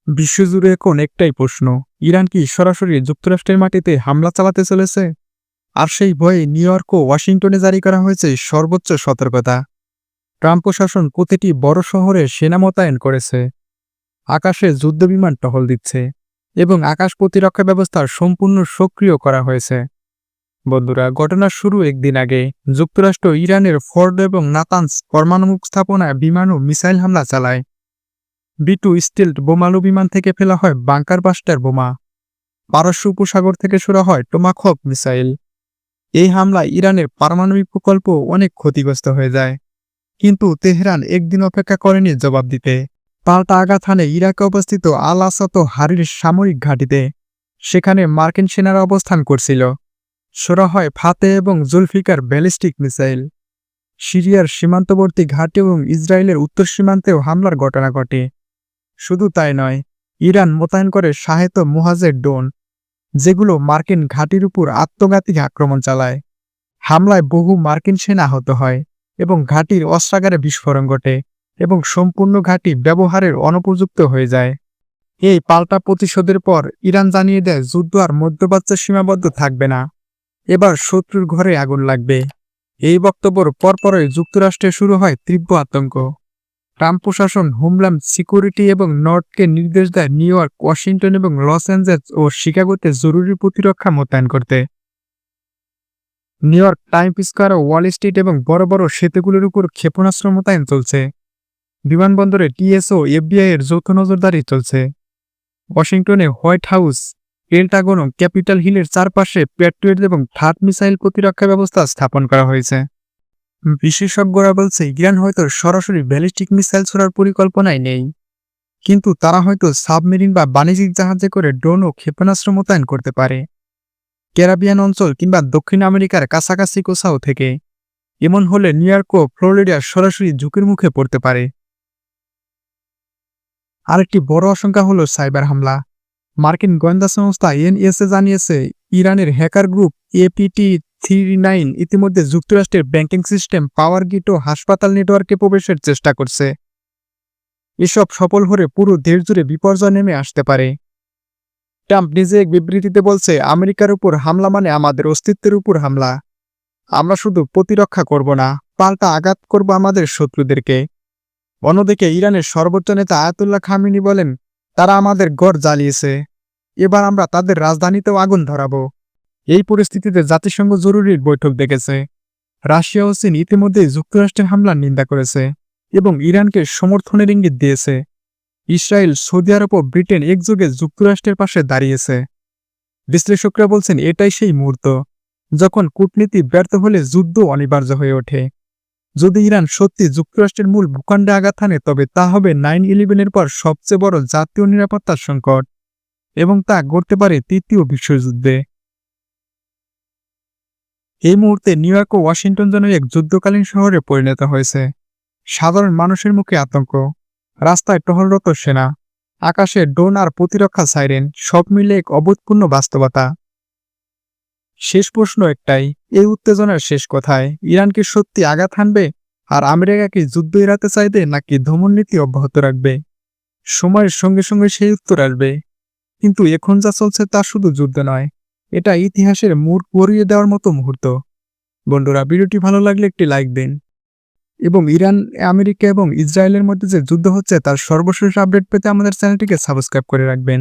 বিশ্বজুড়ে এখন একটাই প্রশ্ন, ইরান কি সরাসরি যুক্তরাষ্ট্রের মাটিতে হামলা চালাতে চলেছে? আর সেই ভয়ে নিউ ইয়র্ক ও ওয়াশিংটনে জারি করা হয়েছে সর্বোচ্চ সতর্কতা। ট্রাম্প প্রশাসন প্রতিটি বড় শহরে সেনা মোতায়েন করেছে, আকাশে যুদ্ধবিমান টহল দিচ্ছে এবং আকাশ প্রতিরক্ষা ব্যবস্থা সম্পূর্ণ সক্রিয় করা হয়েছে। বন্ধুরা, ঘটনার শুরু একদিন আগে যুক্তরাষ্ট্র ইরানের ফর্ড এবং নাতানস পরমাণু স্থাপনায় বিমান ও মিসাইল হামলা চালায়। B-2 স্টিলথ বোমালু বিমান থেকে ফেলা হয় বাংকার বাস্টার বোমা। পারস্য উপসাগর থেকে ছোড়া হয় টোমাহক মিসাইল। এই হামলায় ইরানের পারমাণবিক প্রকল্প অনেক ক্ষতিগ্রস্ত হয়ে যায়, কিন্তু তেহরান একদিন অপেক্ষা করেনি জবাব দিতে। পাল্টা আঘাত হানে ইরাকে অবস্থিত আল আসাদ ও হারির সামরিক ঘাঁটিতে। সেখানে মার্কিন সেনারা অবস্থান করছিল। ছোড়া হয় ফাতে এবং জুলফিকার ব্যালিস্টিক মিসাইল। সিরিয়ার সীমান্তবর্তী ঘাঁটি এবং ইসরায়েলের উত্তর সীমান্তেও হামলার ঘটনা ঘটে। শুধু তাই নয়, ইরান মোতায়েন করে শাহেদ ও মুহাজের ড্রোন, যেগুলো মার্কিন ঘাঁটির উপর আত্মঘাতী আক্রমণ চালায়। হামলায় বহু মার্কিন সেনা আহত হয় এবং ঘাঁটির অস্ত্রাগারে বিস্ফোরণ ঘটে এবং সম্পূর্ণ ঘাঁটি ব্যবহারের অনুপযুক্ত হয়ে যায়। এই পাল্টা প্রতিশোধের পর ইরান জানিয়ে দেয় যুদ্ধ আর মধ্যপ্রাচ্যে সীমাবদ্ধ থাকবে না, এবার শত্রুর ঘরে আগুন লাগবে। এই বক্তব্যের পরপরই যুক্তরাষ্ট্রে শুরু হয় তীব্র আতঙ্ক। ট্রাম্প প্রশাসন হোমল্যান্ড সিকিউরিটি এবং নর্থকে নির্দেশ দেয় নিউ ইয়র্ক, ওয়াশিংটন এবং লস অ্যাঞ্জেলস ও শিকাগোতে জরুরি প্রতিরক্ষা মোতায়েন করতে। নিউ ইয়র্ক, টাইম স্কয়ার ও ওয়াল স্ট্রিট এবং বড় বড় সেতুগুলোর উপর ক্ষেপণাস্ত্র মোতায়েন চলছে। বিমানবন্দরে টিএসও এফবিআই এর যৌথ নজরদারি চলছে। ওয়াশিংটনে হোয়াইট হাউস, পেন্টাগন ও ক্যাপিটাল হিলের চারপাশে প্যাট্রিয়ট এবং থার্ড মিসাইল প্রতিরক্ষা ব্যবস্থা স্থাপন করা হয়েছে। বিশেষজ্ঞরা বলছে ইরান হয়তো সরাসরি ব্যালিস্টিক মিসাইল ছোড়ার পরিকল্পনাই নেই, কিন্তু তারা হয়তো সাবমেরিন বা বাণিজ্যিক জাহাজে করে ড্রোন ও ক্ষেপণাস্ত্র মোতায়েন করতে পারে, ক্যারিবিয়ান অঞ্চল কিংবা দক্ষিণ আমেরিকার কাছাকাছি কোথাও থেকে। এমন হলে নিউ ইয়র্ক ও ফ্লোরিডা সরাসরি ঝুঁকির মুখে পড়তে পারে। আরেকটি বড় আশঙ্কা হলো সাইবার হামলা। মার্কিন গোয়েন্দা সংস্থা এনএসএ জানিয়েছে ইরানের হ্যাকার গ্রুপ APT39 ইতিমধ্যে যুক্তরাষ্ট্রের ব্যাংকিং সিস্টেম, পাওয়ার গ্রিড ও হাসপাতাল নেটওয়ার্কে প্রবেশের চেষ্টা করছে। এসব সফল হলে পুরো দেশ জুড়ে বিপর্যয় নেমে আসতে পারে। ট্রাম্প নিজে এক বিবৃতিতে বলছে, আমেরিকার উপর হামলা মানে আমাদের অস্তিত্বের উপর হামলা। আমরা শুধু প্রতিরক্ষা করব না, পাল্টা আঘাত করব আমাদের শত্রুদেরকে। অন্যদিকে ইরানের সর্বোচ্চ নেতা আয়াতুল্লাহ খামেনি বলেন, তারা আমাদের গড় জ্বালিয়েছে, এবার আমরা তাদের রাজধানীতেও আগুন ধরাবো। এই পরিস্থিতিতে জাতিসংঘ জরুরি বৈঠক ডেকেছে। রাশিয়া ও চীন ইতিমধ্যেই যুক্তরাষ্ট্রের হামলার নিন্দা করেছে এবং ইরানকে সমর্থনের ইঙ্গিত দিয়েছে। ইসরায়েল, সৌদি আরব ও ব্রিটেন একযোগে যুক্তরাষ্ট্রের পাশে দাঁড়িয়েছে। বিশ্লেষকরা বলছেন এটাই সেই মুহূর্ত যখন কূটনীতি ব্যর্থ হলে যুদ্ধ অনিবার্য হয়ে ওঠে। যদি ইরান সত্যি যুক্তরাষ্ট্রের মূল ভূখণ্ডে আঘাত হানে, তবে তা হবে 9/11-এর পর সবচেয়ে বড় জাতীয় নিরাপত্তার সংকট এবং তা ঘটতে পারে তৃতীয় বিশ্বযুদ্ধে। এই মুহূর্তে নিউ ইয়র্ক ও ওয়াশিংটন যেন এক যুদ্ধকালীন শহরে পরিণত হয়েছে। সাধারণ মানুষের মুখে আতঙ্ক, রাস্তায় টহলরত সেনা, আকাশে ড্রোন আর প্রতিরক্ষা সাইরেন, সব মিলে এক অভূতপূর্ণ বাস্তবতা। শেষ প্রশ্ন একটাই, এই উত্তেজনার শেষ কোথায়? ইরান কি সত্যি আঘাত হানবে? আর আমেরিকা কি যুদ্ধ এড়াতে চাইবে নাকি দমন নীতি অব্যাহত রাখবে? সময়ের সঙ্গে সঙ্গে সেই উত্তর আসবে, কিন্তু এখন যা চলছে তা শুধু যুদ্ধ নয়, এটা ইতিহাসের মোড় ঘুরিয়ে দেওয়ার মতো মুহূর্ত। বন্ধুরা, ভিডিওটি ভালো লাগলে একটি লাইক দিন এবং ইরান, আমেরিকা এবং ইসরায়েলের মধ্যে যে যুদ্ধ হচ্ছে তার সর্বশেষ আপডেট পেতে আমাদের চ্যানেলটিকে সাবস্ক্রাইব করে রাখবেন।